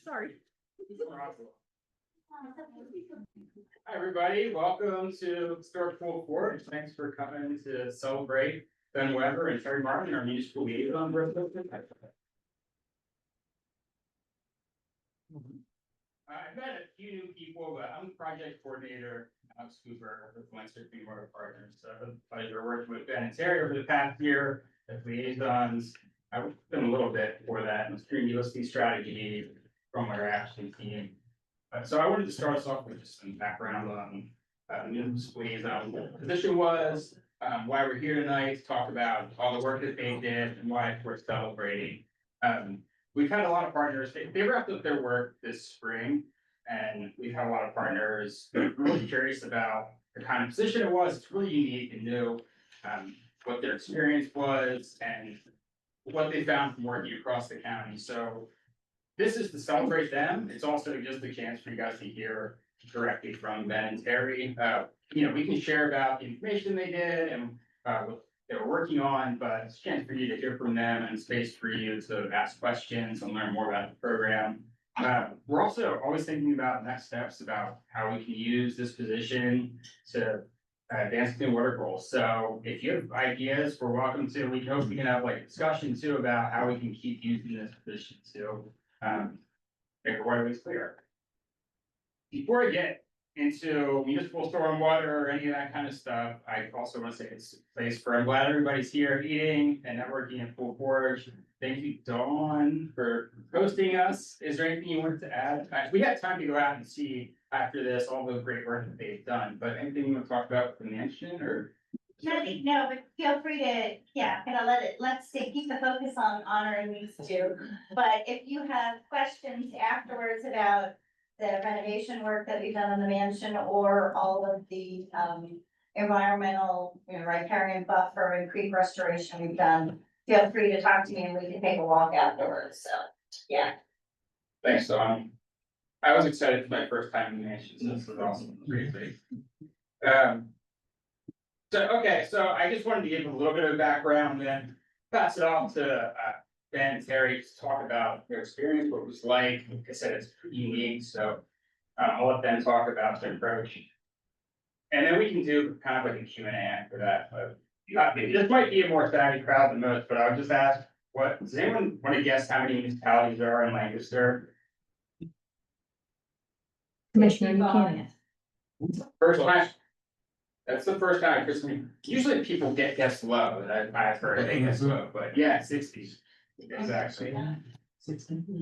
Sorry. Hi, everybody. Welcome to Historic Poole Forge. Thanks for coming to celebrate Ben Weber and Terry Martin, our municipal liaison. I've met a few new people, but I'm the project coordinator, Alex Cooper, with Lancaster Clean Water Partners. So I've had the pleasure of working with Ben and Terry over the past year as liaisons. I've been a little bit before that, and was doing USD strategy from our action team. So I wanted to start us off with just some background on municipal liaison. What the position was, why we're here tonight to talk about all the work that they did and why we're celebrating. We've had a lot of partners, they wrapped up their work this spring, and we've had a lot of partners really curious about the kind of position it was. It's really unique and new, what their experience was and what they found from working across the county. So this is to celebrate them. It's also just a chance for you guys to hear directly from Ben and Terry. We can share about the information they did and what they were working on, but it's a chance for you to hear from them and space for you to ask questions and learn more about the program. We're also always thinking about next steps about how we can use this position to advance clean water goals. So if you have ideas, we're welcome to. We hope we can have like a discussion too about how we can keep using this position to make our waterways clear. Before I get into municipal stormwater or any of that kind of stuff, I also want to say it's a place for, I'm glad everybody's here eating and networking at Poole Forge. Thank you, Dawn, for hosting us. Is there anything you wanted to add? We had time to go out and see after this all the great work that they've done, but anything you want to talk about with the mansion or? No, but feel free to, let's keep the focus on honoring these two. But if you have questions afterwards about the renovation work that we've done in the mansion or all of the environmental, riparian buffer and creek restoration we've done, feel free to talk to me and we can take a walk afterwards. So, yeah. Thanks, Dawn. I was excited for my first time in the mansion, so this was awesome. Great thing. So I just wanted to give a little bit of background, then pass it off to Ben and Terry to talk about their experience, what it was like. Like I said, it's pretty unique, so I'll let them talk about their approach. And then we can do kind of like a Q&A after that. But this might be a more savvy crowd than most, but I would just ask, does anyone want to guess how many municipalities there are in Lancaster? Commissioner, you can. First time. That's the first time, because usually people guess low, and I've heard they guess low, but yeah, 60. Exactly.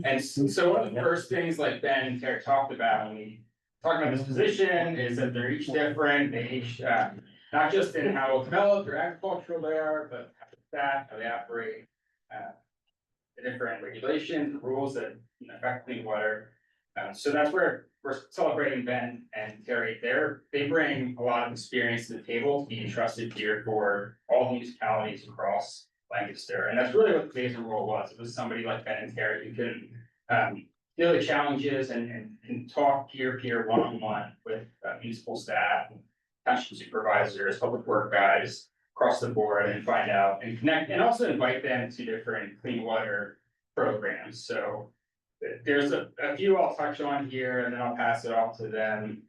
And so one of the first things like Ben and Terry talked about when we talked about this position is that they're each different. They each, not just in how it's developed or agricultural they are, but how they operate, the different regulations, rules that affect clean water. So that's where we're celebrating Ben and Terry. They bring a lot of experience to the table, being trusted here for all municipalities across Lancaster. And that's really what the liaison role was. It was somebody like Ben and Terry who can deal with challenges and talk peer one-on-one with municipal staff, township supervisors, public work guys across the board and find out and connect and also invite them to different clean water programs. So there's a few I'll touch on here and then I'll pass it off to them.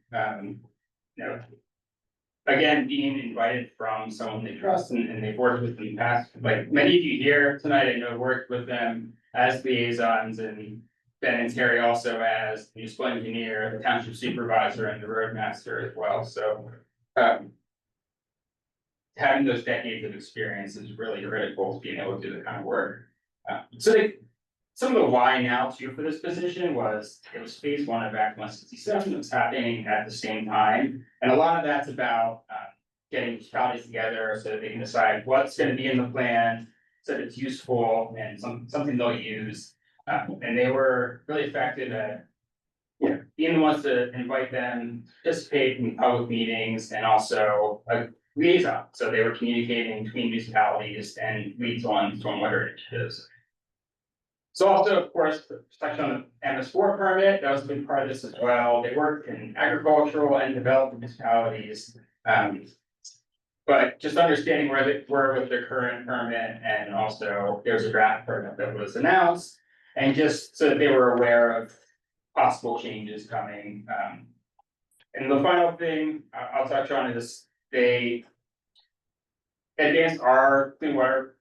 Again, being invited from someone they trust and they've worked with in the past, like many of you here tonight, I know worked with them as liaisons and Ben and Terry also as the municipal engineer, the township supervisor and the roadmaster as well. So having those decades of experience is really critical to being able to do the kind of work. Some of the why now too for this position was it was phase one of Act 167 that was happening at the same time. And a lot of that's about getting municipalities together so that they can decide what's going to be in the plan, so that it's useful and something they'll use. And they were really effective at being the ones to invite them, participate in public meetings and also a liaison. So they were communicating between municipalities and leads on stormwater initiatives. So also, of course, touch on the MS4 permit, that was a big part of this as well. They worked in agricultural and developed municipalities. But just understanding where they were with their current permit, and also there's a draft permit that was announced. And just so that they were aware of possible changes coming, and the final thing I'll touch on is they advanced our clean water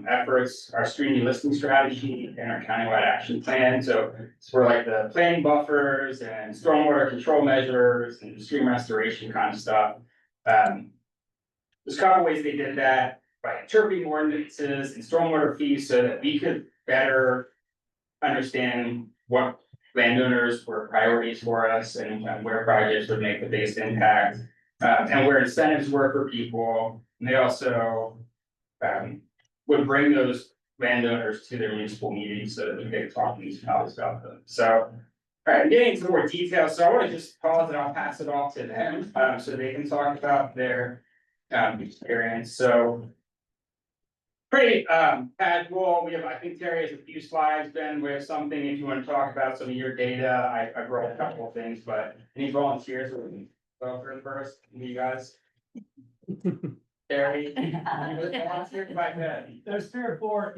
efforts, our stream delisting strategy and our countywide action plan. So it's for like the planning buffers and stormwater control measures and stream restoration kind of stuff. There's a couple ways they did that by interpreting ordinances and stormwater fees so that we could better understand what landowners were priorities for us and where projects would make the biggest impact. And where incentives were for people, and they also would bring those landowners to their municipal meetings so that we could talk to municipalities about them. So, all right, getting into more detail, so I want to just pause and I'll pass it off to them, so they can talk about their experience. So pretty casual. We have, I think Terry has a few slides. Ben, we have something if you want to talk about some of your data. I wrote a couple of things, but any volunteers will go through first, you guys? Terry? There's three or four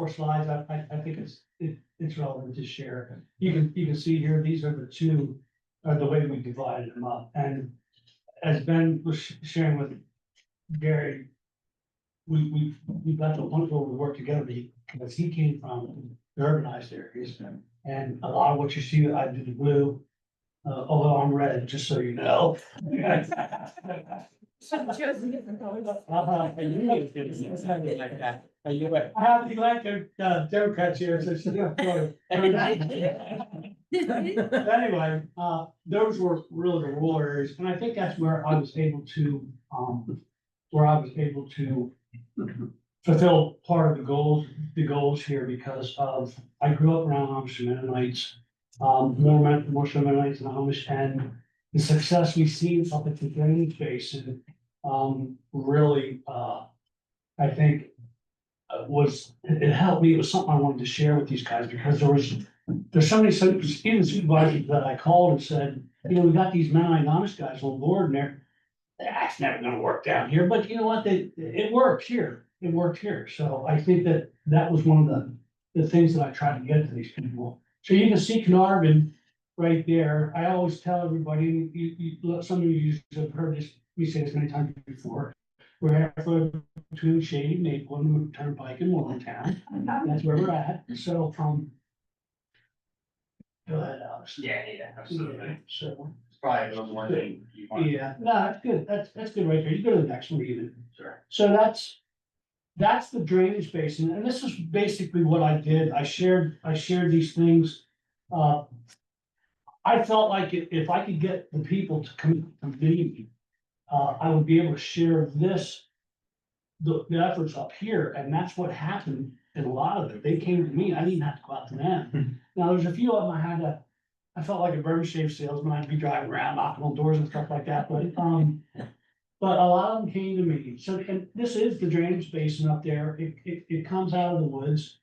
slides. I think it's relevant to share. You can see here, these are the two, the way we divided them up. And as Ben was sharing with Gary, we got to a point where we worked together because he came from the urbanized areas. And a lot of what you see, I do the blue, although I'm red, just so you know. Chosen different colors. How do you like the Democrats here? So she's gonna throw it. Anyway, those were really the rural areas, and I think that's where I was able to, fulfill part of the goals here because of, I grew up around Amish and Mennonites. More so Mennonites than Amish, and the success we've seen up at the drainage basin, really, I think it helped me. It was something I wanted to share with these guys because there's so many supervisors that I called and said, we got these Mennonite Amish guys on board and that's never gonna work down here, but you know what, it worked here. It worked here. So I think that was one of the things that I tried to get to these people. So you can see Narvon right there. I always tell everybody, some of you have heard this, we say this many times before. We're halfway between Shady, Maple, and Turnpike and Morgantown. That's where we're at. So, go ahead, Alex. Yeah, absolutely. Yeah, so, It's probably a little more than you want. yeah, no, that's good. That's good right there. You go to the next one even. Sure. So that's the drainage basin, and this is basically what I did. I shared these things. I felt like if I could get the people to come to me, I would be able to share the efforts up here, and that's what happened in a lot of it. They came to me, I didn't have to go out to them. Now, there's a few of them I felt like a Burger Shave salesman. I'd be driving around knocking on doors and stuff like that, but a lot of them came to me. So, and this is the drainage basin up there. It comes out of the woods.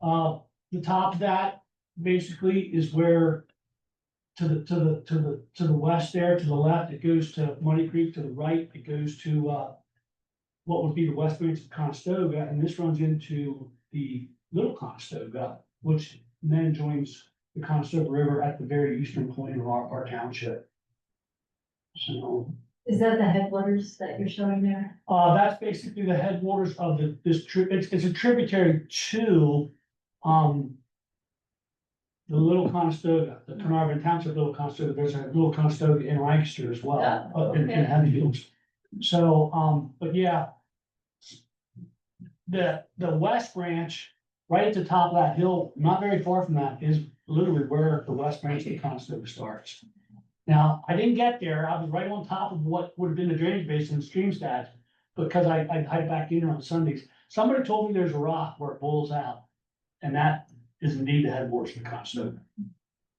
The top of that basically is where to the west there, to the left, it goes to Muddy Creek. To the right, it goes to what would be the west branch of Conestoga, and this runs into the Little Conestoga, which then joins the Conestoga River at the very eastern point of our township. So. Is that the headwaters that you're showing there? That's basically the headwaters of it's a tributary to, the Little Conestoga, the Carnarvon Township, Little Conestoga. There's a Little Conestoga in Lancaster as well, Oh, in okay. Heavy Hills. So, but yeah. The west branch, right at the top of that hill, not very far from that, is literally where the west branch of the Conestoga starts. Now, I didn't get there. I was right on top of what would have been the drainage basin and stream stats, because I hide back in there on Sundays. Somebody told me there's a rock where it bowls out, and that is indeed the headwaters of the Conestoga.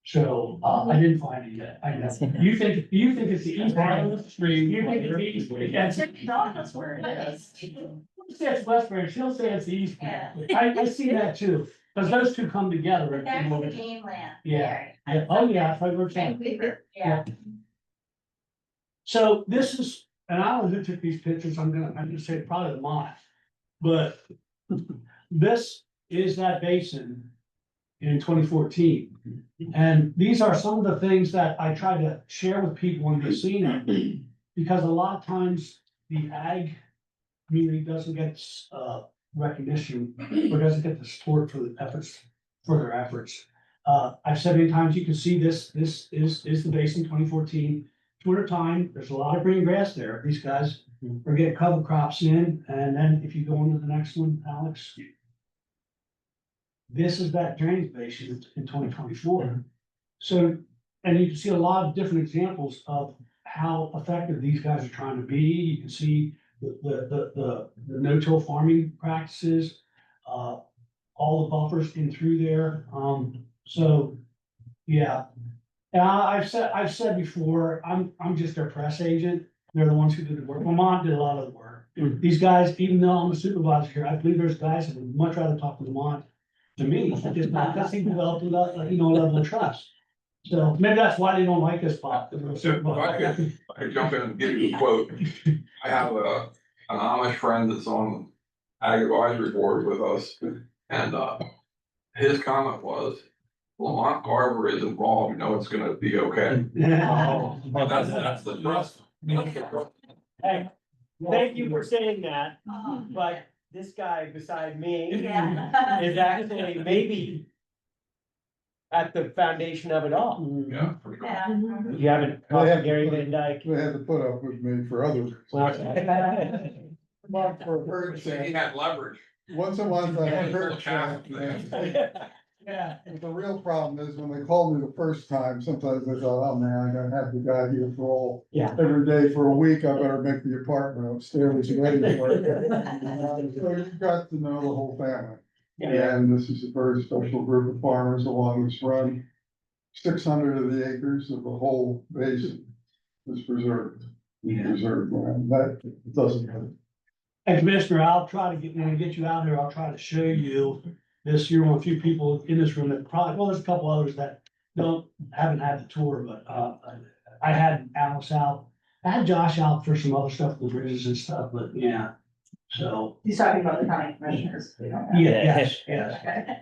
So, I didn't find it yet. I know. You think it's the east part of the stream? You think it's the east? Yeah, That's where it is. She'll say it's west branch, she'll say it's the east branch. Yeah. I see that too, because those two come together. But that's the gameland. Yeah. area. Oh, yeah, that's right, we're saying. Vancouver, yeah. So this is, and I don't know who took these pictures, I'm gonna say probably the mod. But this is that basin in 2014. And these are some of the things that I try to share with people when they see them. Because a lot of times the ag community doesn't get recognition or doesn't get the support for the efforts, for their efforts. I've said many times, you can see this is the basin 2014. Winter time, there's a lot of green grass there. These guys are getting cover crops in, and then if you go into the next one, Alex. This is that drainage basin in 2024. So, and you can see a lot of different examples of how effective these guys are trying to be. You can see the no-till farming practices, all the buffers in through there. So, yeah. And I've said before, I'm just their press agent. They're the ones who did the work. Lamont did a lot of the work. These guys, even though I'm a supervisor here, I believe there's guys that would much rather talk to Lamont than me, just because he developed a level of trust. So maybe that's why they don't like us, Bob. If I could jump in and give you a quote. I have an Amish friend that's on Ag Advisory Board with us, and his comment was, Lamont Garber is involved, you know it's gonna be okay. That's the trust. Hey, thank you for saying that, but this guy beside me Yeah. is actually maybe at the foundation of it all. Yeah. for sure. Yeah. You haven't talked to Gary Van Dyke. They had to put up with me for others. Well, He had leverage. Once in a while, I Yeah, heard little calf thing. yeah. the real problem is when they called me the first time, sometimes I thought, oh man, I gotta have the guy here for all, Yeah. every day for a week, I better make the apartment upstairs ready for it. So you've got to know the whole family. Yeah. And this is a very special group of farmers along this run. 600 of the acres of the whole basin is preserved. Preserved land, that doesn't happen. And Commissioner, I'll try to when I get you out here, I'll try to show you this. You're one of the few people in this room that probably, well, there's a couple others that haven't had the tour, but I had Alex out. I had Josh out for some other stuff, the bridges and stuff, but yeah, so. He's talking about the county commissioners. We don't have- Yes. Yeah,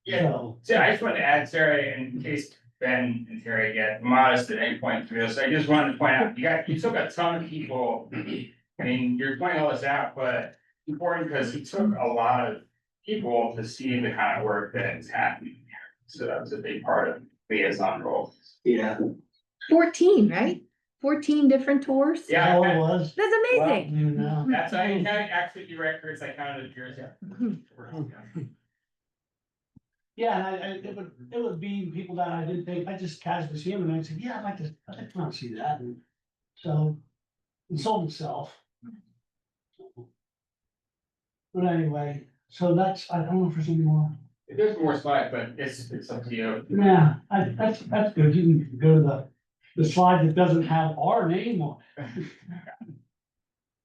So, so I just wanted to add, Sarah, in case Ben and Terry get modest at any point through this, I just wanted to point out, you took a ton of people. I mean, you're pointing all this out, but important because he took a lot of people to see the kind of work that is happening here. So that was a big part of liaison role. yeah. 14, right? 14 different tours? Yeah, All it was. That's amazing. You know. that's, I counted activity records, I counted yours. Yeah, and it would be people that I didn't think, I just casually see them and I said, yeah, I'd like to come and see that. And so it sold itself. But anyway, so that's, I don't know if there's any more. There's more slides, but it's up to you. Yeah, that's good. You can go to the slide that doesn't have our name on it.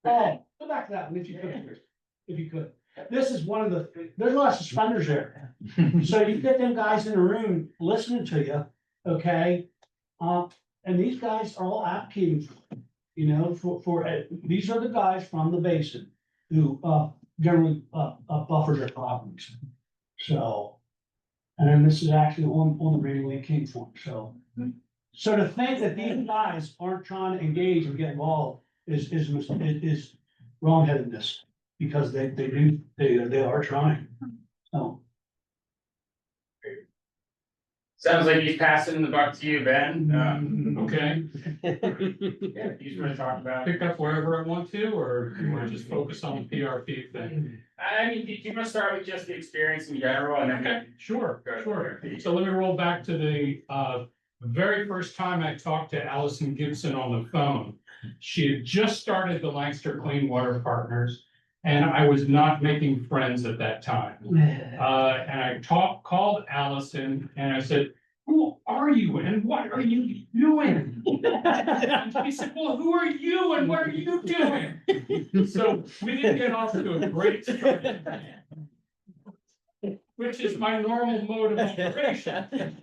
Oh, go back to that one if you could, if you could. This is one of there's a lot of suspenders there. So you get them guys in the room listening to you, okay? And these guys are all advocating for it, you know, these are the guys from the basin who, generally, buffer their properties. So, and then this is actually on the Rainy Lake King form, so. So to think that these guys aren't trying to engage and get involved is wrongheadedness. Because they are trying, so. Sounds like he's passing the buck to you, Ben. Okay, Yeah, if you want to talk about. pick up wherever I want to, or you want to just focus on the PRP thing? I mean, do you want to start with just the experience in general and then? Okay, sure, Go to sure. PRP. So let me roll back to the very first time I talked to Allison Gibson on the phone. She had just started the Lancaster Clean Water Partners, and I was not making friends at that time. And I called Allison and I said, who are you and what are you doing? And she said, well, who are you and what are you doing? So we didn't get off to a great start. Which is my normal mode of operation.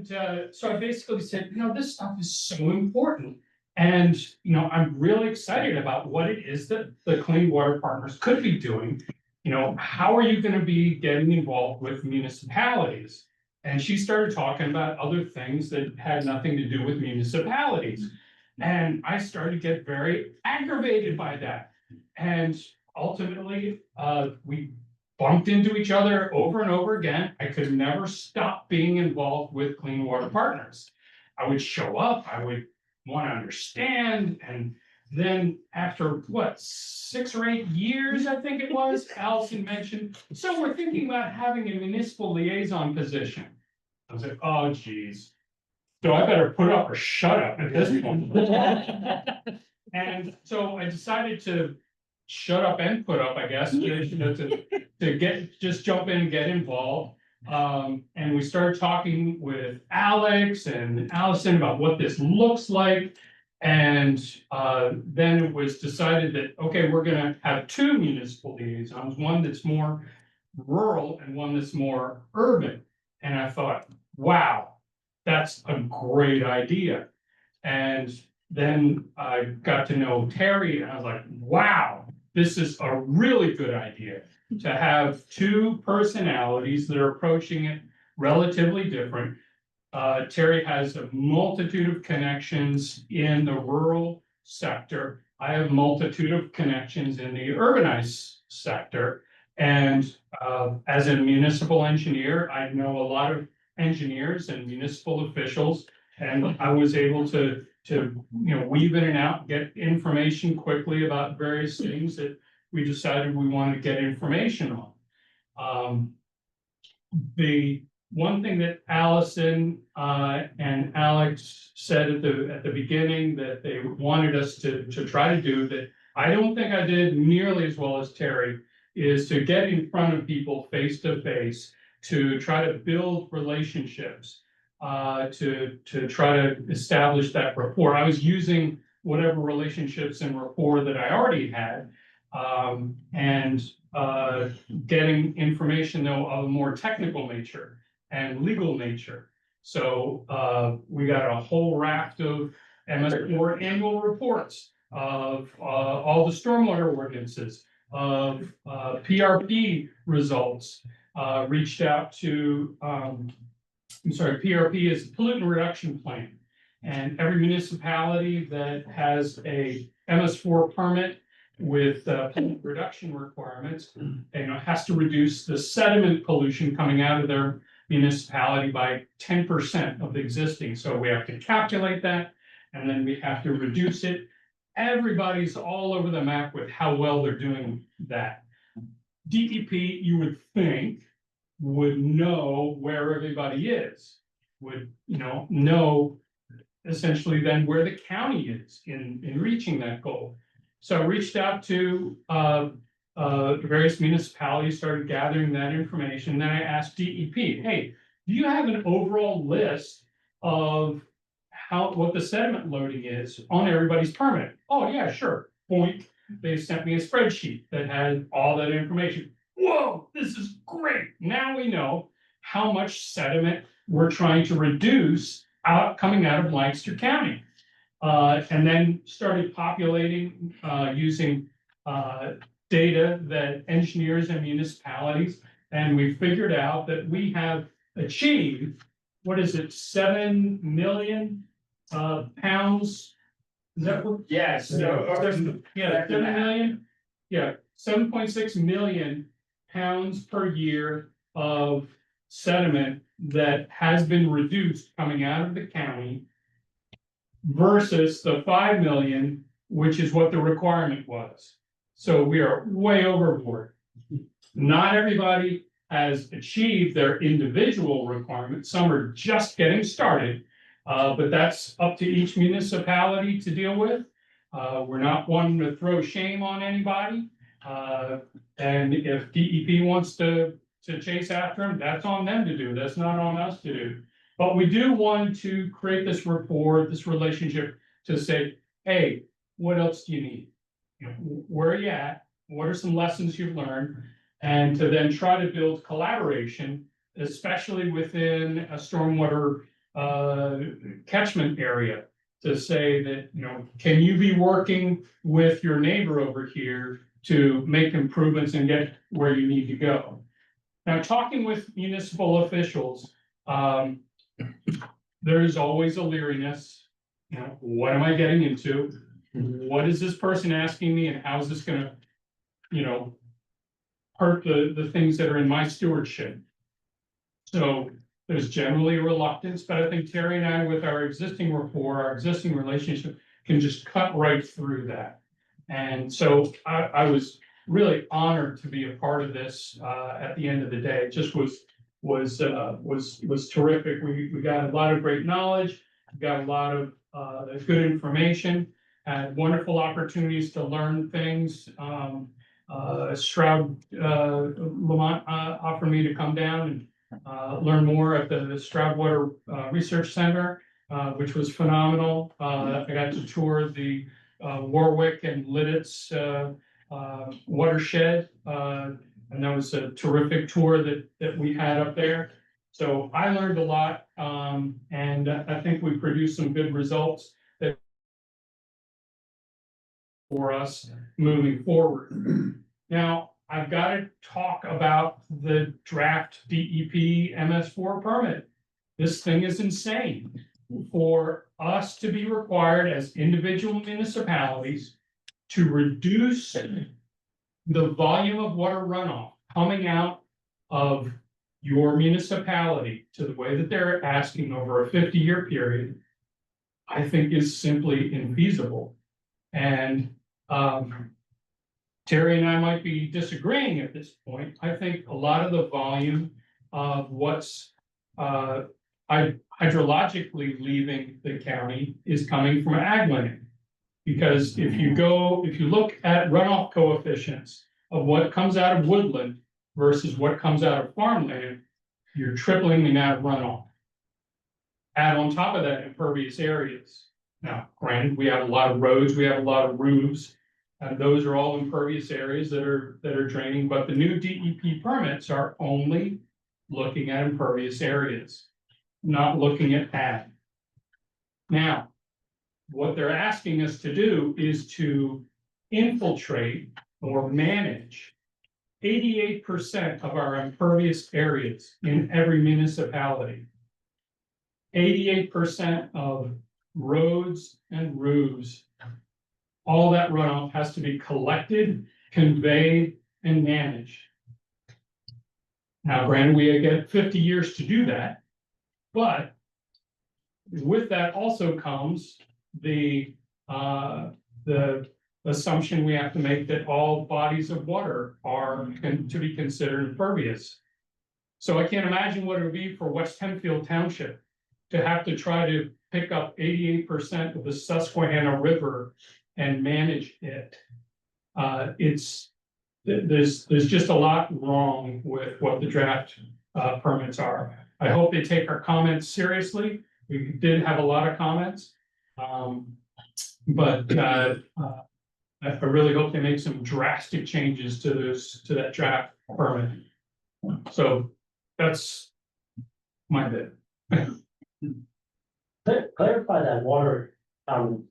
So I basically said, you know, this stuff is so important. And, I'm really excited about what it is that the Clean Water Partners could be doing. How are you gonna be getting involved with municipalities? And she started talking about other things that had nothing to do with municipalities. And I started to get very aggravated by that. And ultimately, we bumped into each other over and over again. I could never stop being involved with Clean Water Partners. I would show up, I would want to understand, and then after 6 or 8 years, I think it was, Allison mentioned, so we're thinking about having a municipal liaison position. I was like, oh geez. So I better put up or shut up at this point. And so I decided to shut up and put up, I guess, to just jump in and get involved. And we started talking with Alex and Allison about what this looks like. And then it was decided that, okay, we're gonna have 2 municipal liaisons, one that's more rural and one that's more urban. And I thought, wow, that's a great idea. And then I got to know Terry and I was like, wow, this is a really good idea to have 2 personalities that are approaching it relatively different. Terry has a multitude of connections in the rural sector. I have a multitude of connections in the urbanized sector. And as a municipal engineer, I know a lot of engineers and municipal officials, and I was able to weave in and out, get information quickly about various things that we decided we wanted to get information on. The one thing that Allison and Alex said at the beginning that they wanted us to try to do, that I don't think I did nearly as well as Terry, is to get in front of people face to face, to try to build relationships, to try to establish that rapport. I was using whatever relationships and rapport that I already had, and getting information though of a more technical nature and legal nature. So we got a whole raft of MS4 annual reports of all the stormwater ordinances, of PRP results, reached out to, PRP is pollutant reduction plan. And every municipality that has a MS4 permit with pollutant reduction requirements, has to reduce the sediment pollution coming out of their municipality by 10% of the existing. So we have to calculate that, and then we have to reduce it. Everybody's all over the map with how well they're doing that. DEP, you would think, would know where everybody is, would know essentially then where the county is in reaching that goal. So I reached out to various municipalities, started gathering that information. Then I asked DEP, hey, do you have an overall list of what the sediment loading is on everybody's permit? Oh yeah, sure. Point. They sent me a spreadsheet that had all that information. Whoa, this is great. Now we know how much sediment we're trying to reduce coming out of Lancaster County. And then started populating using data that engineers and municipalities, and we figured out that we have achieved, 7 million pounds? Is that what? Yes. Yeah, 7 million, yeah, 7.6 million pounds per year of sediment that has been reduced coming out of the county versus the 5 million, which is what the requirement was. So we are way overboard. Not everybody has achieved their individual requirements. Some are just getting started, but that's up to each municipality to deal with. We're not wanting to throw shame on anybody. And if DEP wants to chase after them, that's on them to do. That's not on us to do. But we do want to create this rapport, this relationship, to say, hey, what else do you need? Where are you at? What are some lessons you've learned? And to then try to build collaboration, especially within a stormwater catchment area. to say that, you know, can you be working with your neighbor over here to make improvements and get where you need to go? Now, talking with municipal officials, there is always a leeriness. You know, what am I getting into? What is this person asking me, and how is this gonna, you know, hurt the things that are in my stewardship? So there's generally a reluctance, but I think Terry and I, with our existing rapport, our existing relationship, can just cut right through that. And so I was really honored to be a part of this, at the end of the day. It just was terrific. We got a lot of great knowledge, got a lot of, good information, had wonderful opportunities to learn things. Stroud, Lamont, offered me to come down and learn more at the Stroud Water Research Center, which was phenomenal. I got to tour the Warwick and Lidditz watershed, and that was a terrific tour that we had up there. So I learned a lot, and I think we produced some good results that for us moving forward. Now, I've got to talk about the draft DEP MS4 permit. This thing is insane. For us to be required as individual municipalities to reduce the volume of water runoff coming out of your municipality to the way that they're asking over a 50-year period, I think is simply infeasible. And Terry and I might be disagreeing at this point. I think a lot of the volume of what's hydrologically leaving the county is coming from ag land. Because if you look at runoff coefficients of what comes out of woodland versus what comes out of farmland, you're tripling the amount of runoff. Add on top of that impervious areas. Now, granted, we have a lot of roads, we have a lot of roofs, and those are all impervious areas that are draining, but the new DEP permits are only looking at impervious areas, not looking at ag. Now, what they're asking us to do is to infiltrate or manage 88% of our impervious areas in every municipality. 88% of roads and roofs, all that runoff has to be collected, conveyed, and managed. Now, granted, we get 50 years to do that, but with that also comes the assumption we have to make that all bodies of water are to be considered impervious. So I can't imagine what it would be for West Hempfield Township to have to try to pick up 88% of the Susquehanna River and manage it. There's just a lot wrong with what the draft permits are. I hope they take our comments seriously. We did have a lot of comments. But I really hope they make some drastic changes to that draft permit. So that's my bit. Clarify that water, I don't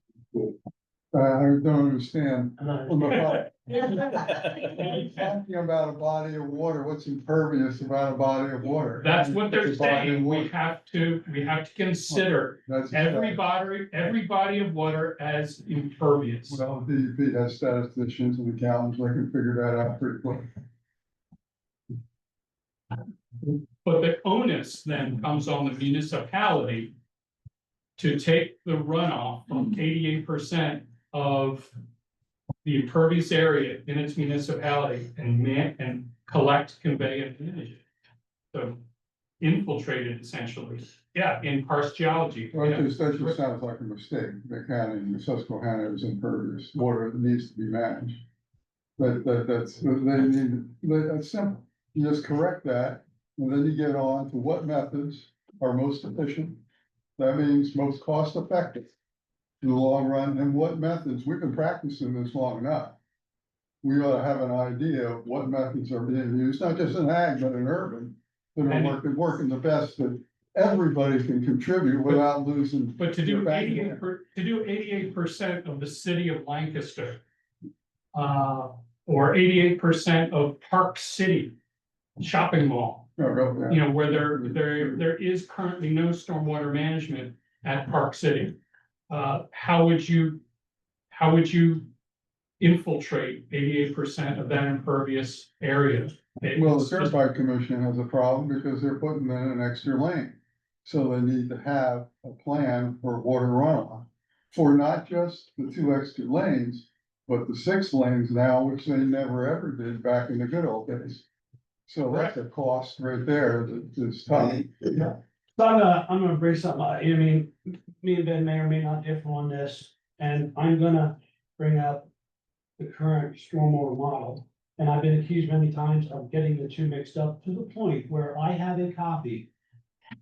understand. I'm not- From a talking about a body of water, what's impervious about a body of water? That's what they're It's a body of saying. We water. have to consider That's a every fact. body of water as impervious. Well, DEP has statisticians and accountants, they can figure that out pretty quick. But the onus then comes on the municipality to take the runoff from 88% of the impervious area in its municipality and collect, convey, and manage it. So infiltrate it essentially. Yeah, in karst geology. Well, Yeah. that just sounds like a mistake, the county, the Susquehanna is impervious, water that needs to be managed. That's simple, you just correct that, and then you get on to what methods are most efficient. That means most cost effective in the long run, and what methods, we've been practicing this long enough. We ought to have an idea of what methods are being used, not just in ag, but in urban, that are working the best everybody can contribute without losing. But to your do bank 88% of the city of Lancaster. Or 88% of Park City shopping mall, No, really, you know, where there is currently no stormwater management at Park City. How would you infiltrate 88% of that impervious area? Well, the It's just- Turnpike Commission has a problem because they're putting in an extra lane. So they need to have a plan for water runoff for not just the 2 extra lanes, but the 6 lanes now, which they never ever did back in the good old days. So that's a cost right there that is tough. So I'm gonna bring something, up. I mean, me and Ben may or may not differ on this, and I'm gonna bring up the current stormwater model. And I've been accused many times of getting the two mixed up to the point where I have a copy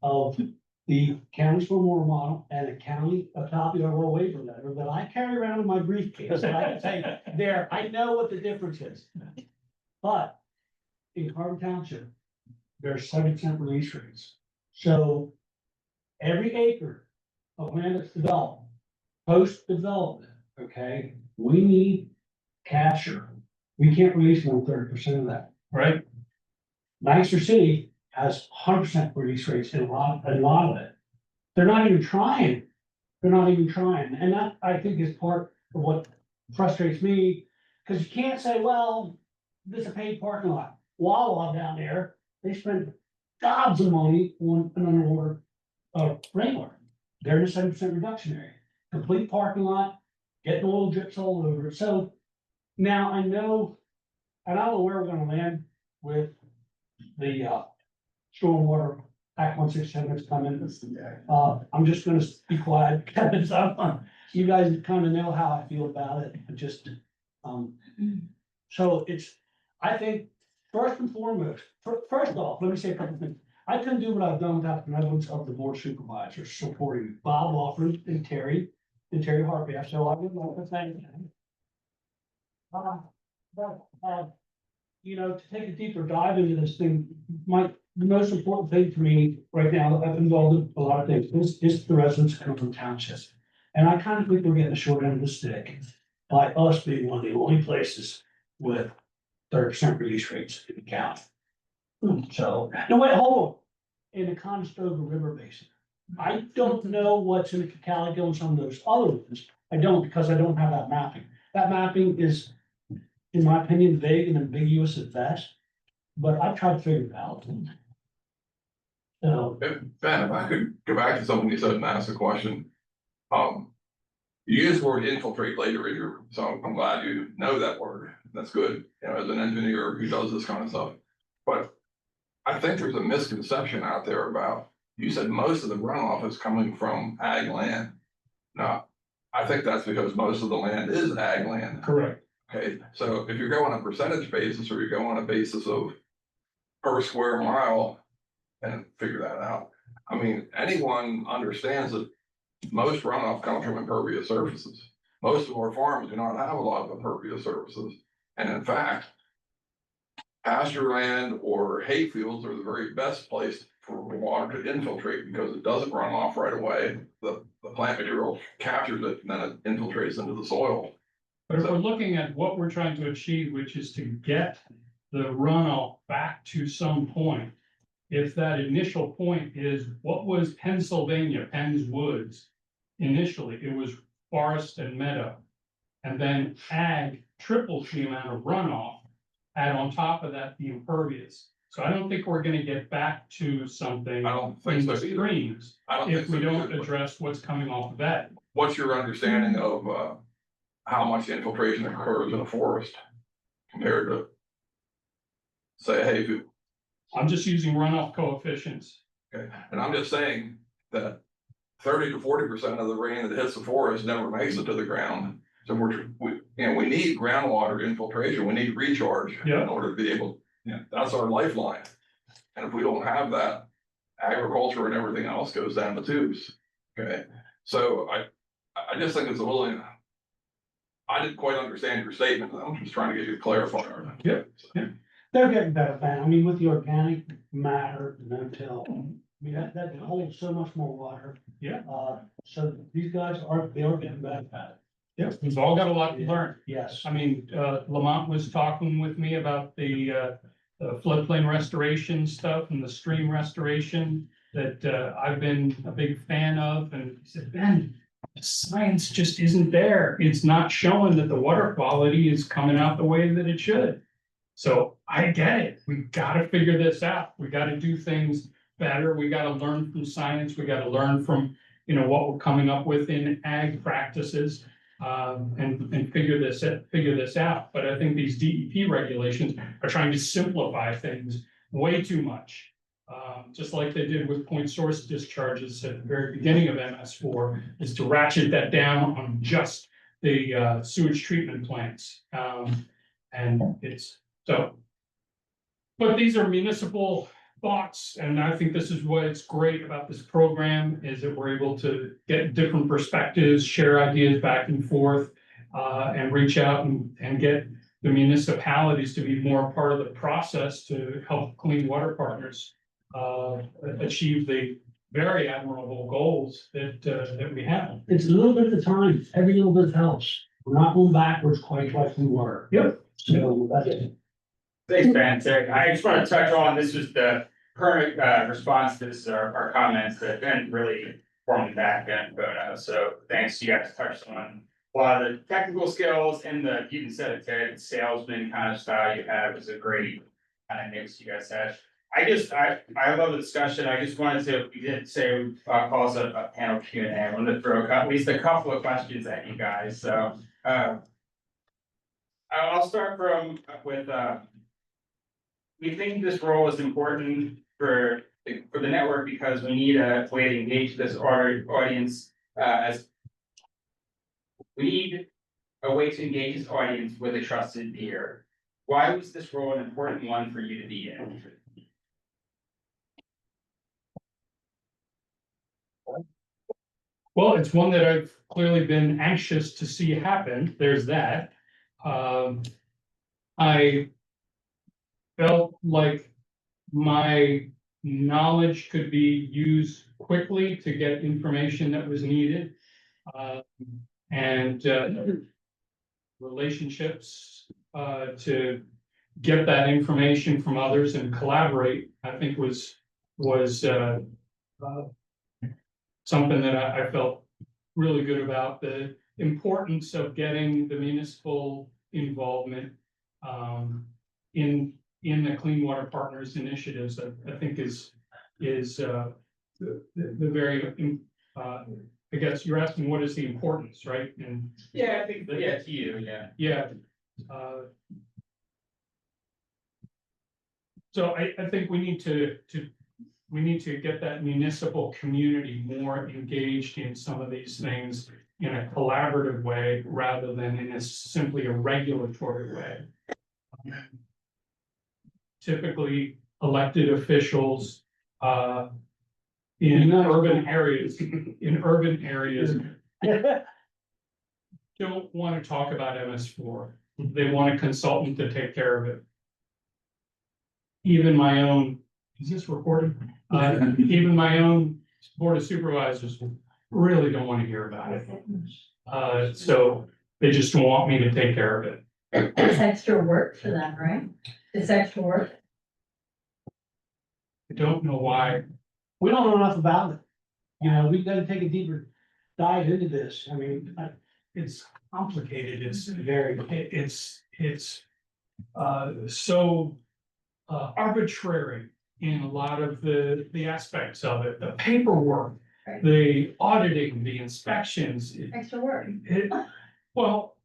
of the county stormwater model and a copy of our waiver letter that I carry around in my briefcase. And I can say, there, I know what the difference is. But in Carbon Township, there's 7% release rates. So every acre of land that's developed, post-development, okay, we need capture. We can't release more than 30% of that, right? Lancaster City has 100% release rates in a lot of it. They're not even trying. And that, I think, is part of what frustrates me, because you can't say, well, this is a paid parking lot. Wawa down there, they spend gobs of money on an underwater rainwater. They're in a 7% reduction area, complete parking lot, getting oil drips all over it. So now I know, and I don't know where we're gonna land with the stormwater Act 167 that's coming. I'm just gonna be quiet because you guys kind of know how I feel about it. So I think, first and foremost, first off, let me say a couple things. I couldn't do what I've done without the benevolence of the board supervisors supporting Bob Lawford and Terry Harpy. So I would like to thank them. You know, to take a deeper dive into this thing, the most important thing for me right now, I've been involved in a lot of things, is the residents of Cumberland Township. And I kind of think we're getting the short end of the stick by us being one of the only places with 30% release rates in the county. So, no, wait, hold on. In the Conestoga River Basin. I don't know what's in the Calico and some of those other ones. I don't, because I don't have that mapping. That mapping is, in my opinion, vague and ambiguous at best, but I tried to figure it out. So, Ben, if I could go back to something you said and ask a question. You used the word infiltrate later in your, so I'm glad you know that word. That's good, you know, as an engineer who does this kind of stuff. But I think there's a misconception out there about, you said most of the runoff is coming from ag land. No, I think that's because most of the land is ag land. correct. Okay, so if you're going on a percentage basis or you're going on a basis of per square mile and figure that out. I mean, anyone understands that most runoff comes from impervious surfaces. Most of our farms do not have a lot of impervious surfaces. And in fact, pasture land or hay fields are the very best place for water to infiltrate because it doesn't run off right away. The plant material captures it and then it infiltrates into the soil. But if we're looking at what we're trying to achieve, which is to get the runoff back to some point. If that initial point is, what was Pennsylvania, Penn's Woods? Initially, it was forest and meadow. And then ag triples the amount of runoff, add on top of that the impervious. So I don't think we're gonna get back to something I don't think in so the either. streams I don't if think so we don't either. address what's coming off of that. What's your understanding of how much infiltration occurs in a forest compared to, say, a hay field? I'm just using runoff coefficients. Okay, and I'm just saying that 30 to 40% of the rain that hits the forest never makes it to the ground. So we need groundwater infiltration, we need recharge in Yeah. order to be able, that's our lifeline. And if we don't have that, agriculture and everything else goes down the tubes. Okay, so I just think it's a little, I didn't quite understand your statement. I'm just trying to get you to clarify. Yep. They're getting better, Ben. I mean, with the organic matter, no-till, I mean, that holds so much more water. Yeah. So these guys they are getting better at it. Yep, we've all got a lot to learn. Yes. I mean, Lamont was talking with me about the floodplain restoration stuff and the stream restoration that I've been a big fan of, and he said, Ben, the science just isn't there. It's not showing that the water quality is coming out the way that it should. So I get it. We gotta figure this out. We gotta do things better. We gotta learn from science. We gotta learn from, what we're coming up with in ag practices. And figure this out. But I think these DEP regulations are trying to simplify things way too much. Just like they did with point source discharges at the very beginning of MS4, is to ratchet that down on just the sewage treatment plants. And it's so. But these are municipal thoughts, and I think this is what's great about this program, is that we're able to get different perspectives, share ideas back and forth, and reach out and get the municipalities to be more part of the process to help Clean Water Partners achieve the very admirable goals that we have. It's a little bit at a time. Every little bit helps. We're not going backwards quite like we were. Yep. So that's it. Thanks, Ben. So I just want to touch on, this was the current response to this, our comments that Ben really formed the back end photo. So thanks, you guys touched on a lot of the technical skills and the, you even said it, Ted, salesman kind of style you have is a great kind of mix you guys had. I love the discussion. I just wanted to, we did say, call us a panel Q&A. I wanted to throw at least a couple of questions at you guys. So, I'll start with, we think this role is important for the network because we need a way to engage this audience, as we need a way to engage this audience with a trusted peer. Why was this role an important one for you to be in? Well, it's one that I've clearly been anxious to see happen. There's that. I felt like my knowledge could be used quickly to get information that was needed. And relationships to get that information from others and collaborate, I think was something that I felt really good about. The importance of getting the municipal involvement in the Clean Water Partners initiatives, I think is the very, I guess you're asking what is the importance, right? And Yeah, I think, yeah, to you, yeah. yeah. So I think we need to get that municipal community more engaged in some of these things in a collaborative way rather than in simply a regulatory way. Typically, elected officials in urban areas don't want to talk about MS4. They want a consultant to take care of it. Even my own, is this recorded? Even my own board of supervisors really don't want to hear about it. So they just want me to take care of it. It's extra work for them, right? It's extra work. I don't know why. We don't know enough about it. We've got to take a deeper dive into this. I mean, it's complicated. It's so arbitrary in a lot of the aspects of it, the paperwork, Right. the auditing, the inspections. Extra work. Well,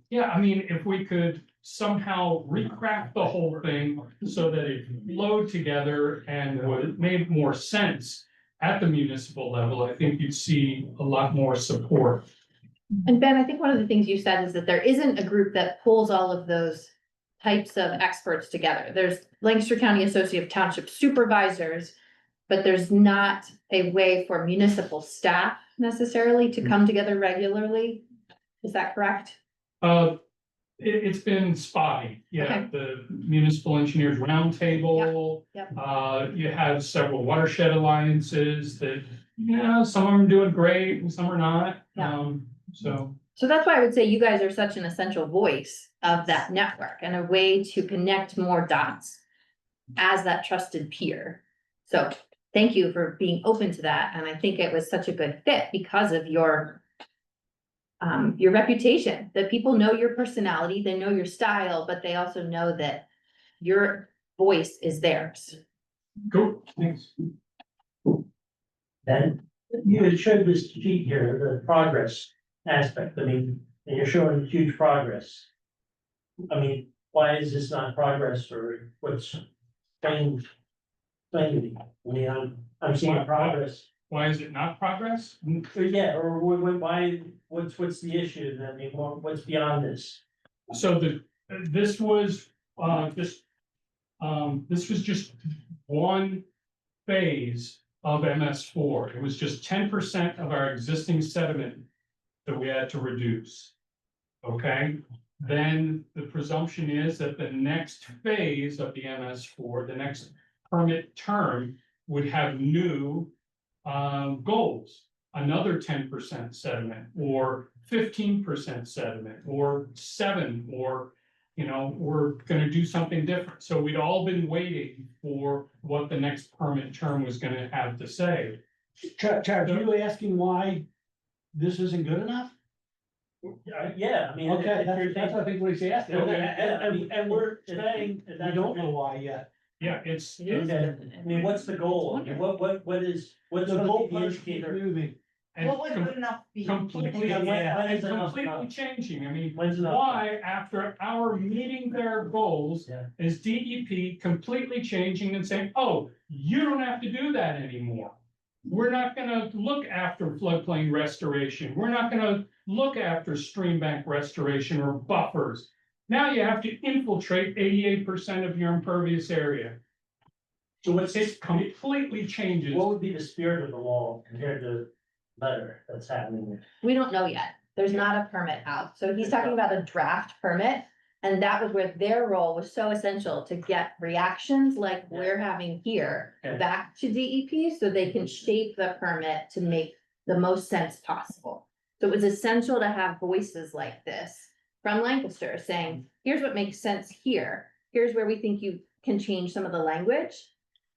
yeah, I mean, if we could somehow recraft the whole thing so that it flowed together and made more sense at the municipal level, I think you'd see a lot more support. And Ben, I think one of the things you said is that there isn't a group that pulls all of those types of experts together. There's Lancaster County Association of Township Supervisors, but there's not a way for municipal staff necessarily to come together regularly. Is that correct? It's been spotty, yeah, Okay. the municipal engineers roundtable. Yep. You have several watershed alliances that, some of them doing great and some are not, Yeah. so. So that's why I would say you guys are such an essential voice of that network and a way to connect more dots as that trusted peer. So thank you for being open to that. And I think it was such a good fit because of your reputation, that people know your personality, they know your style, but they also know that your voice is theirs. Cool, thanks. And you had showed this sheet here, the progress aspect, I mean, and you're showing huge progress. I mean, why is this not progress, or what's changed? I mean, I'm seeing progress. Why is it not progress? Yeah, or why, what's the issue? I mean, what's beyond this? So this was, this was just one phase of MS4. It was just 10% of our existing sediment that we had to reduce. Okay, then the presumption is that the next phase of the MS4, the next permit term, would have new goals, another 10% sediment, or 15% sediment, or 7, or, we're gonna do something different. So we'd all been waiting for what the next permit term was gonna have to say. Travis, are you asking why this isn't good enough? Yeah, I mean. Okay, if you're that's I think what he's asking. saying- And we're if- saying, if we that's don't what- know why yet. Yeah, it's, Okay, I mean, what's the goal? I mean, what is, what's The the goalpost keep indicator? moving. and enough be? completely, Yeah, when and is enough completely enough? changing. I mean, When's enough? why, after our meeting their goals, Yeah. is DEP completely changing and saying, oh, you don't have to do that anymore? We're not gonna look after floodplain restoration. We're not gonna look after stream bank restoration or buffers. Now you have to infiltrate 88% of your impervious area. So what's It completely changes. what would be the spirit of the law compared to letter that's happening? We don't know yet. There's not a permit out. So he's talking about a draft permit. And that was where their role was so essential to get reactions like we're having here Okay. back to DEP so they can shape the permit to make the most sense possible. So it was essential to have voices like this from Lancaster saying, here's what makes sense here. Here's where we think you can change some of the language.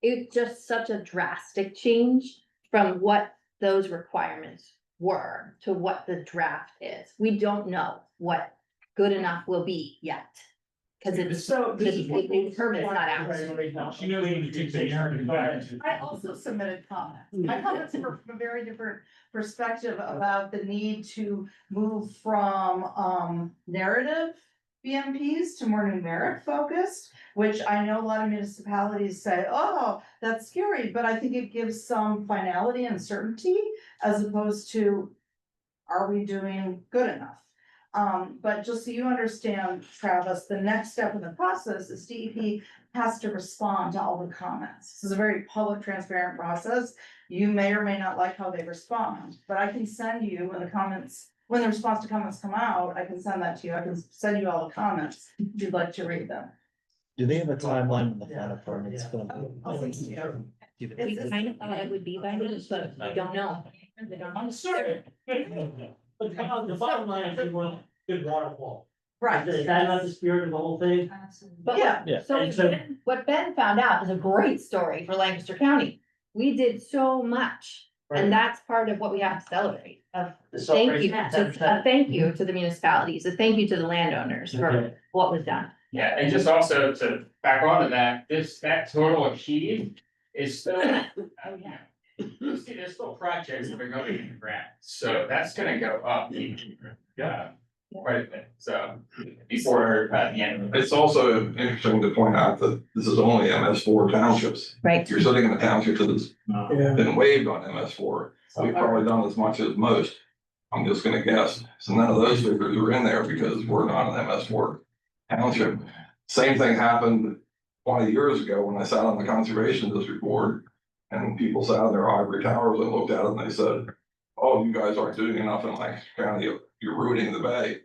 It's just such a drastic change from what those requirements were to what the draft is. We don't know what good enough will be yet. Cause it's, So the permit's not out. She knows when to take the narrative back. I also submitted comments. My comments were from a very different perspective about the need to move from narrative BMPs to more numeric focused, which I know a lot of municipalities say, oh, that's scary, but I think it gives some finality and certainty as opposed to, are we doing good enough? But just so you understand, Travis, the next step in the process is DEP has to respond to all the comments. This is a very public, transparent process. You may or may not like how they respond, but I can send you when the response to comments come out, I can send that to you. I can send you all the comments if you'd like to read them. Do they have a timeline when the final permit's Yeah. gonna Oh, be? yeah. We kind of thought it would be by now, but we don't know. I'm sorry. But the bottom line is we want good waterfall. Right. Is that not the spirit of the whole thing? But Yeah. Yeah. so And so- what Ben found out is a great story for Lancaster County. We did so much, and that's part of what we have to celebrate. The Thank you, celebration. thank you to the municipalities, a thank you to the landowners for Okay. what was done. Yeah, and just also to back on to that, that total achieved is still, you see, there's still projects that are going in the grant, so that's gonna go up. Yeah, quite a bit, so before the end of the. It's also interesting to point out that this is only MS4 townships. Right. You're sitting in a township that's been waived on MS4. We've probably done as much as most. I'm just gonna guess. So none of those figures are in there because we're not an MS4 township. Same thing happened 20 years ago when I sat on the conservation district board. And people sat on their ivory towers and looked at it and they said, oh, you guys aren't doing enough in Lancaster County. You're ruining the bay.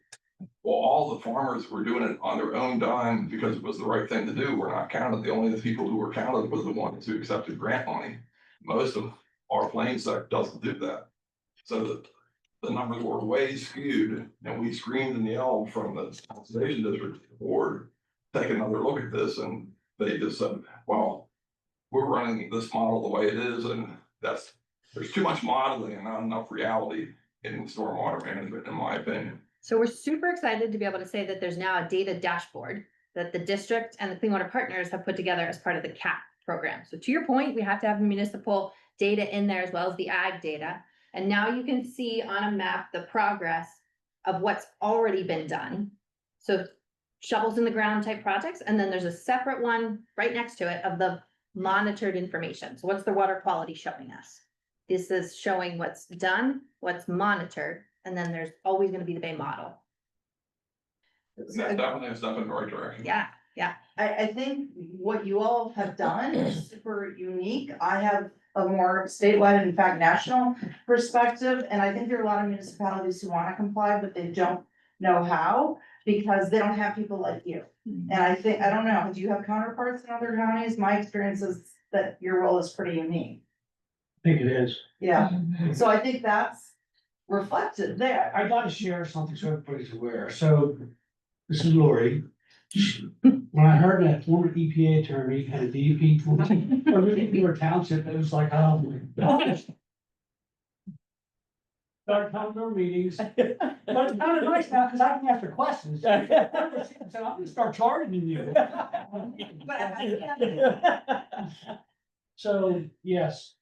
Well, all the farmers were doing it on their own dime because it was the right thing to do. We're not counted. The only people who were counted were the ones who accepted grant money. Most of our plains sector doesn't do that. So the numbers were way skewed, and we screamed and yelled from the conservation district board, take another look at this, and they just said, well, we're running this model the way it is, and there's too much modeling and not enough reality in stormwater management, in my opinion. So we're super excited to be able to say that there's now a data dashboard that the district and the Clean Water Partners have put together as part of the CAP program. So to your point, we have to have the municipal data in there as well as the ag data. And now you can see on a map the progress of what's already been done. So shovels in the ground type projects, and then there's a separate one right next to it of the monitored information. So what's the water quality showing us? This is showing what's done, what's monitored, and then there's always gonna be the Bay model. And that's definitely a step in the right direction. Yeah, I think what you all have done is super unique. I have a more statewide, in fact, national perspective, and I think there are a lot of municipalities who wanna comply, but they don't know how, because they don't have people like you. And I think, I don't know, do you have counterparts in other counties? My experience is that your role is pretty unique. I think it is. Yeah, so I think that's reflected there. I gotta share something so everybody's aware. So this is Lori. When I heard that former EPA attorney had a DEP for Beaver Township, it was like, oh my gosh. Started coming to our meetings, but it's kind of nice now because I can ask her questions. So I'm gonna start charging you. So, yes.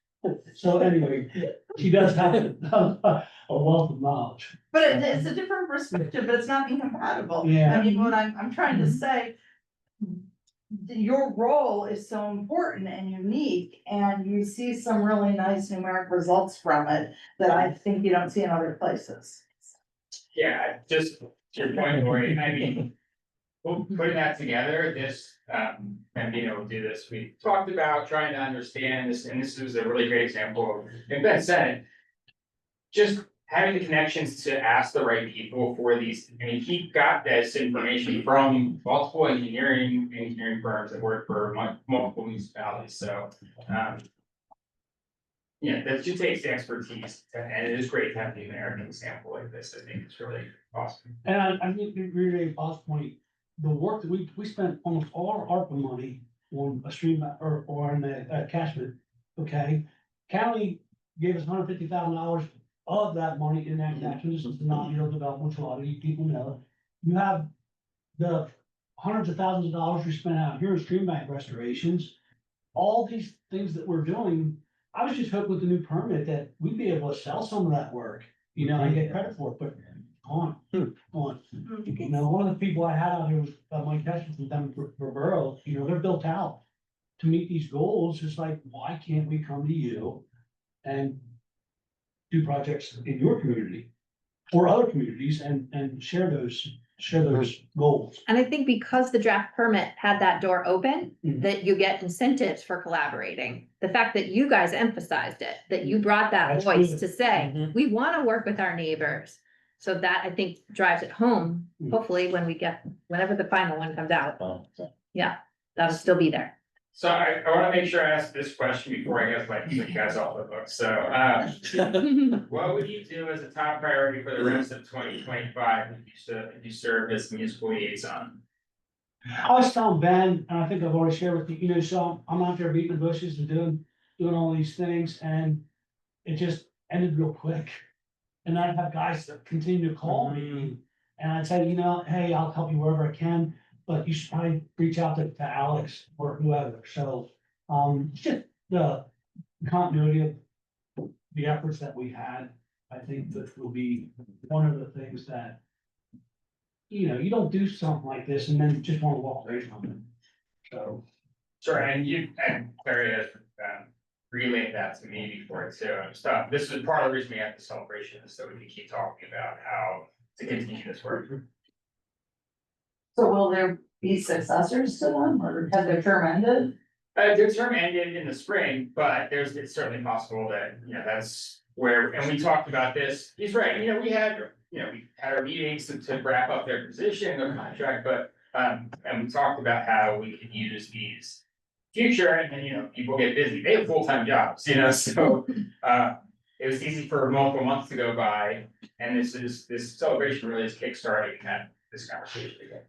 So anyway, she does have a wealth of knowledge. But it's a different perspective, but it's not incompatible. Yeah. I mean, what I'm trying to say, your role is so important and unique, and you see some really nice numeric results from it that I think you don't see in other places. Yeah, just to your point, Lori, I mean, putting that together, this, and being able to do this, we talked about trying to understand this, and this was a really great example. And Ben said, just having the connections to ask the right people for these, I mean, he got this information from multiple engineering firms that work for multiple municipalities, so, yeah, that just takes the expertise, and it is great to have the American example like this. I think it's really awesome. And I think to reiterate Bob's point, the work that we spent almost all our ARPA money on a stream or on a catchment, okay? County gave us $150,000 of that money in that catchment. This is not, development, which a lot of you people know. You have the hundreds of thousands of dollars we spent out here in stream bank restorations. All these things that we're doing, I was just hoping with the new permit that we'd be able to sell some of that work, and get credit for it, but on. One of the people I had out here was Mike Tesson from Denver Borough, they're built out to meet these goals. It's like, why can't we come to you and do projects in your community or other communities and share those goals? and I think because the draft permit had that door open, Mhm. that you get incentives for collaborating. The fact that you guys emphasized it, that you brought that That's voice good. to say, Mhm. we wanna work with our neighbors. So that I think drives it home, Mhm. hopefully whenever the final one comes out, Well, that'll still be there. So I wanna make sure I ask this question before I guess like you guys off the book, so, what would you do as a top priority for the rest of 2025 if you serve as municipal liaison? I was telling Ben, and I think I've already shared with you, so I'm out there beating the bushes and doing all these things, and it just ended real quick. And I'd have guys that continue to call me, and I'd say, hey, I'll help you wherever I can, but you should probably reach out to Alex or whoever. So, just the continuity of the efforts that we had, I think that will be one of the things that, you don't do something like this and then just want to walk away from it. So. Sure, and Clary has, relayed that to me before too, this is part of the reason we have the celebration, is so we can keep talking about how to continue this work. So will there be successors to them, or has their term ended? Their term ended in the spring, but it's certainly possible that, that's where, and we talked about this, he's right, we had you know, we had our meetings to wrap up their position, their contract, but, and we talked about how we could use these future, and then, you know, people get busy, they have full-time jobs, you know, so, it was easy for multiple months to go by, and this celebration really is kickstarting this conversation again.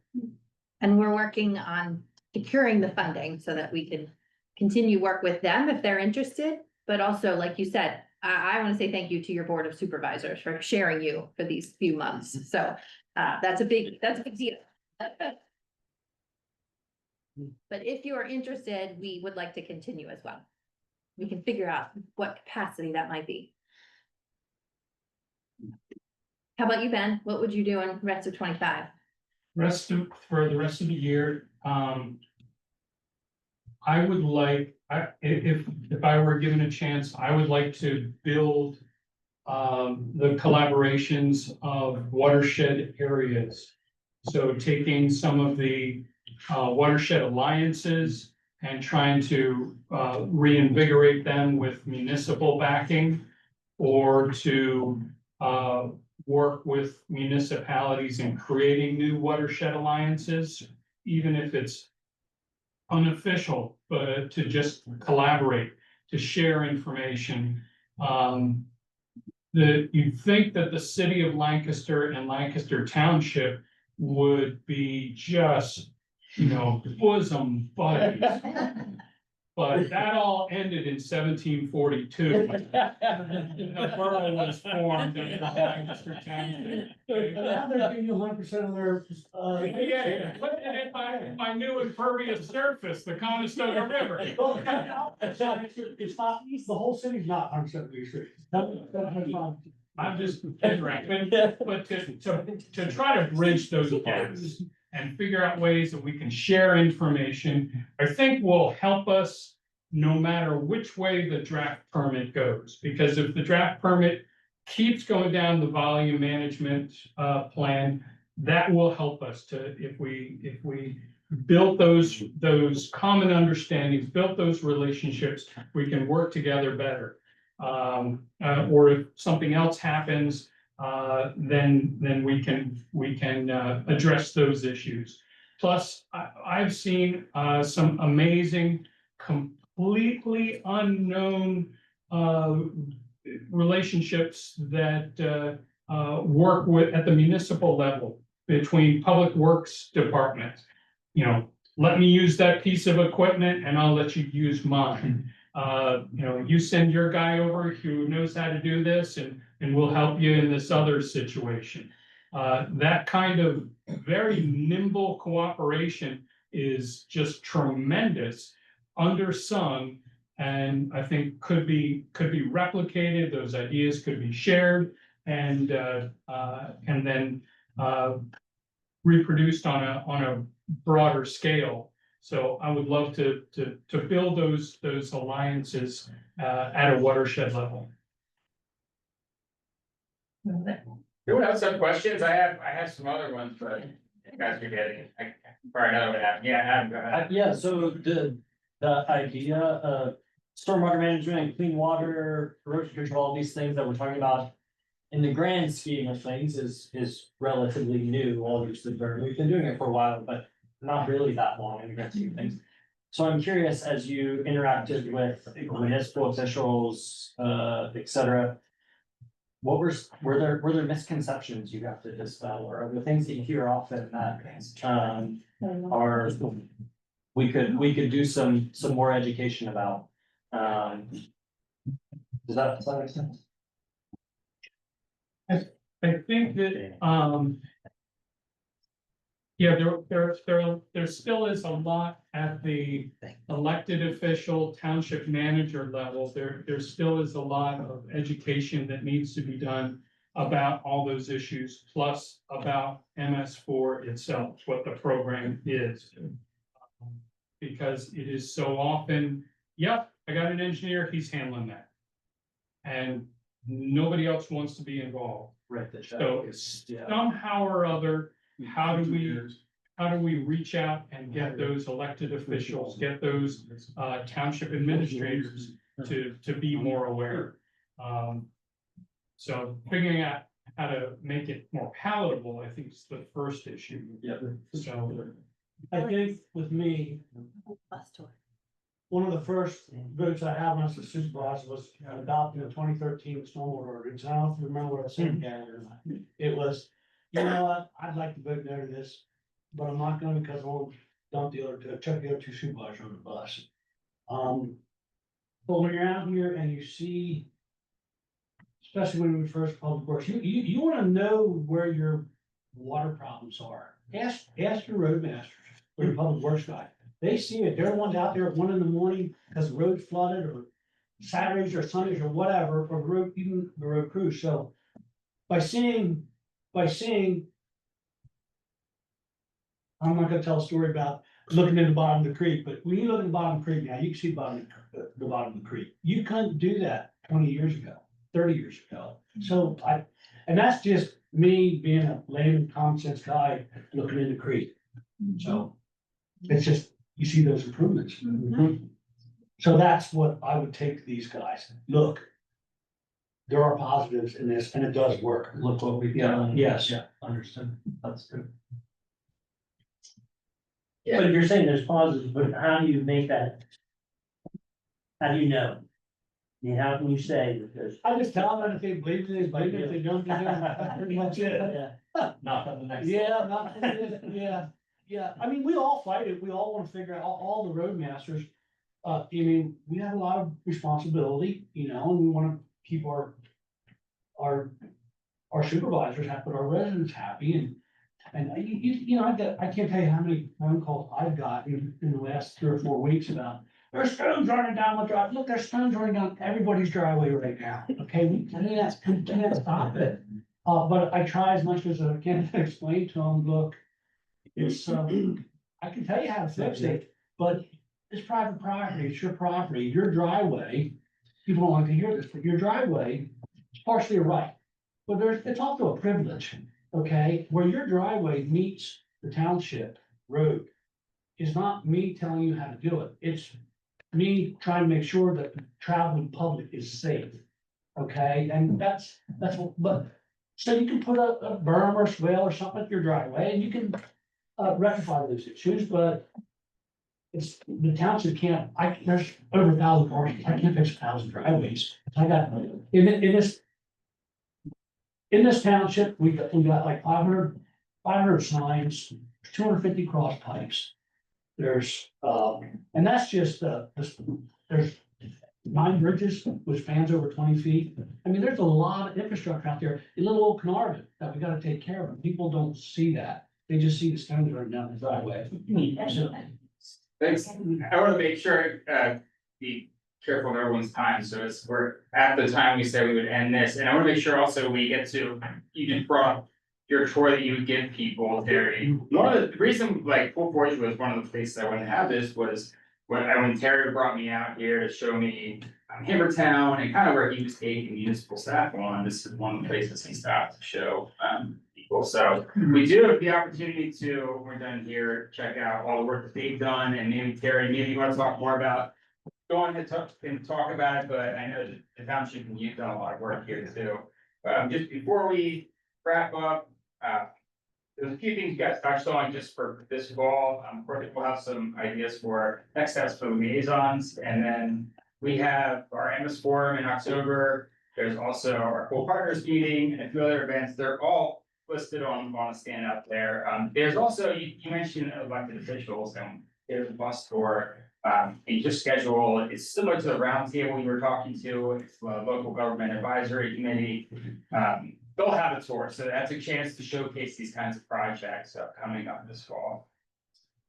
And we're working on securing the funding so that we can continue work with them if they're interested. But also, like you said, I want to say thank you to your Board of Supervisors for sharing you for these few months. So that's a big deal. But if you are interested, we would like to continue as well. We can figure out what capacity that might be. How about you, Ben? What would you do in the rest of 25? For the rest of the year, I would like, if I were given a chance, I would like to build the collaborations of watershed areas. So taking some of the watershed alliances and trying to reinvigorate them with municipal backing, or to work with municipalities in creating new watershed alliances, even if it's unofficial, but to just collaborate, to share information. You'd think that the city of Lancaster and Lancaster Township would be just, you know, bosom buddies. But that all ended in 1742. The borough was formed in Lancaster Township. Now they're giving you 100% of their, Yeah, but if I knew impervious surface, the Conestoga River. It's not, the whole city's not 100% restricted. I'm just interacting, but to try to bridge those gaps and figure out ways that we can share information, I think will help us no matter which way the draft permit goes. Because if the draft permit keeps going down the volume management plan, that will help us to, if we built those common understandings, built those relationships, we can work together better. Or if something else happens, then we can address those issues. Plus, I've seen some amazing, completely unknown relationships that work with at the municipal level between public works departments. You know, let me use that piece of equipment and I'll let you use mine. You know, you send your guy over who knows how to do this and we'll help you in this other situation. That kind of very nimble cooperation is just tremendous, undersung, and I think could be replicated. Those ideas could be shared and then reproduced on a broader scale. So I would love to build those alliances at a watershed level. Anyone else have questions? I have some other ones, but you guys are getting, I probably know what happened. Yeah, Adam, go ahead. Yeah, so the idea of stormwater management, clean water, erosion control, all these things that we're talking about in the grand scheme of things is relatively new. Obviously, we've been doing it for a while, but not really that long in the grand scheme of things. So I'm curious, as you interacted with municipal officials, et cetera, were there misconceptions you have to dispel, or are there things that you hear often that are we could do some more education about? Does that make sense? I think that yeah, there still is a lot at the elected official township manager level. There still is a lot of education that needs to be done about all those issues, plus about MS4 itself, what the program is. Because it is so often, yep, I got an engineer, he's handling that. And nobody else wants to be involved. Right. So somehow or other, how do we reach out and get those elected officials, get those township administrators to be more aware? So figuring out how to make it more palatable, I think is the first issue. Yeah. So, I think with me, Bus tour. one of the first votes I had when I was a supervisor was adopting the 2013 stormwater ordinance. I don't know if you remember what I said, Gary, or not. It was, you know what, I'd like to vote no to this, but I'm not gonna because I'll dump the other, chuck the other two supervisors on the bus. But when you're out here and you see, especially when we first public works, you wanna know where your water problems are. Ask your roadmasters or your public works guy. They see it. They're the ones out there at 1 a.m. because the road flooded or Saturdays or Sundays or whatever, or the road, even the road crew. So by seeing, I'm not gonna tell a story about looking in the bottom of the creek, but when you look at the bottom of the creek now, you can see the bottom of the creek. You couldn't do that 20 years ago, 30 years ago. So and that's just me being a layman, common sense guy looking in the creek. So it's just, you see those improvements. So that's what I would take to these guys. Look, there are positives in this and it does work. Look what we've done. Yes. Yeah, understood. That's good. But you're saying there's positives, but how do you make that? How do you know? I mean, how can you say that there's? I just tell them if they believe it, they believe it, if they don't, they don't. That's pretty much it. Yeah. Not on the next. Yeah, yeah. I mean, we all fight it. We all want to figure out, all the roadmasters. I mean, we have a lot of responsibility, you know, and we want to keep our supervisors happy, but our residents happy and you know, I can't tell you how many phone calls I've gotten in the last 3 or 4 weeks about there's stones running down my drive. Look, there's stones running down everybody's driveway right now. Okay, we can't stop it. But I try as much as I can to explain to them, look, it's, I can tell you how to fix it, but it's private property, it's your property, your driveway. People don't like to hear this, but your driveway is partially a right. But it's also a privilege, okay, where your driveway meets the township road. Is not me telling you how to do it, it's me trying to make sure that the traveling public is safe. Okay, and that's what, but, so you can put a berm or swale or something at your driveway and you can rectify those issues, but it's, the township can't, there's over 1,000 cars, I can't fix 1,000 driveways. I got, in this township, we got like 500 signs, 250 cross pipes. There's, and that's just, there's 9 bridges with spans over 20 feet. I mean, there's a lot of infrastructure out there in little old Carnarvon that we gotta take care of. People don't see that. They just see the stones running down the driveway. So, Thanks. I want to make sure, be careful of everyone's time. So we're at the time we said we would end this. And I want to make sure also we get to, you just brought your tour that you would give people, Terry. One of the reason, like, Poole Forge was one of the places I wanted to have this was when Terry brought me out here to show me Hammertown and kind of where he was taking municipal staff on. This is one of the places he stopped to show people. So we do have the opportunity to, when we're done here, check out all the work that they've done. And maybe Terry, maybe you want to talk more about, go on and talk about it, but I know that the township and you've done a lot of work here too. Just before we wrap up, there's a few things you guys touched on just for this fall. Of course, we'll have some ideas for next steps for the liaisons, and then we have our MS Forum in October. There's also our Poole Partners meeting and a few other events. They're all listed on a stand up there. There's also, you mentioned elected officials, and there's a bus tour. You just schedule, it's similar to the roundtable you were talking to, it's the local government advisory committee. They'll have a tour, so that's a chance to showcase these kinds of projects coming up this fall.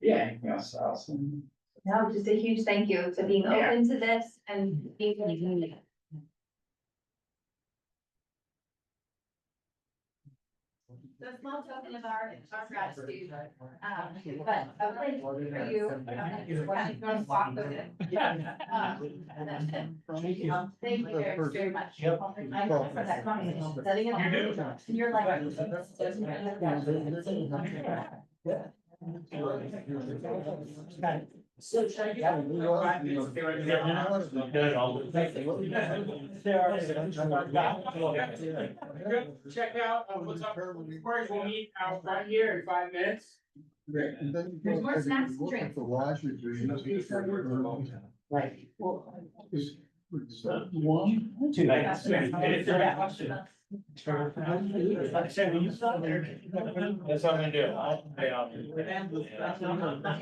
Yeah, anything else, Allison? No, just a huge thank you to being Yeah. open to this and being really community. So a small token of our gratitude, but a place for you, if you want to walk with it. Thank you very much. Yep. I'm for that conversation, setting it up. You're like. Check out, what's up, first, we'll meet out right here in 5 minutes. Right, and then you There's go more to snacks and look drinks. at the logic. Right. One. Two nights. That's what I'm gonna do. I'll pay off. Yeah.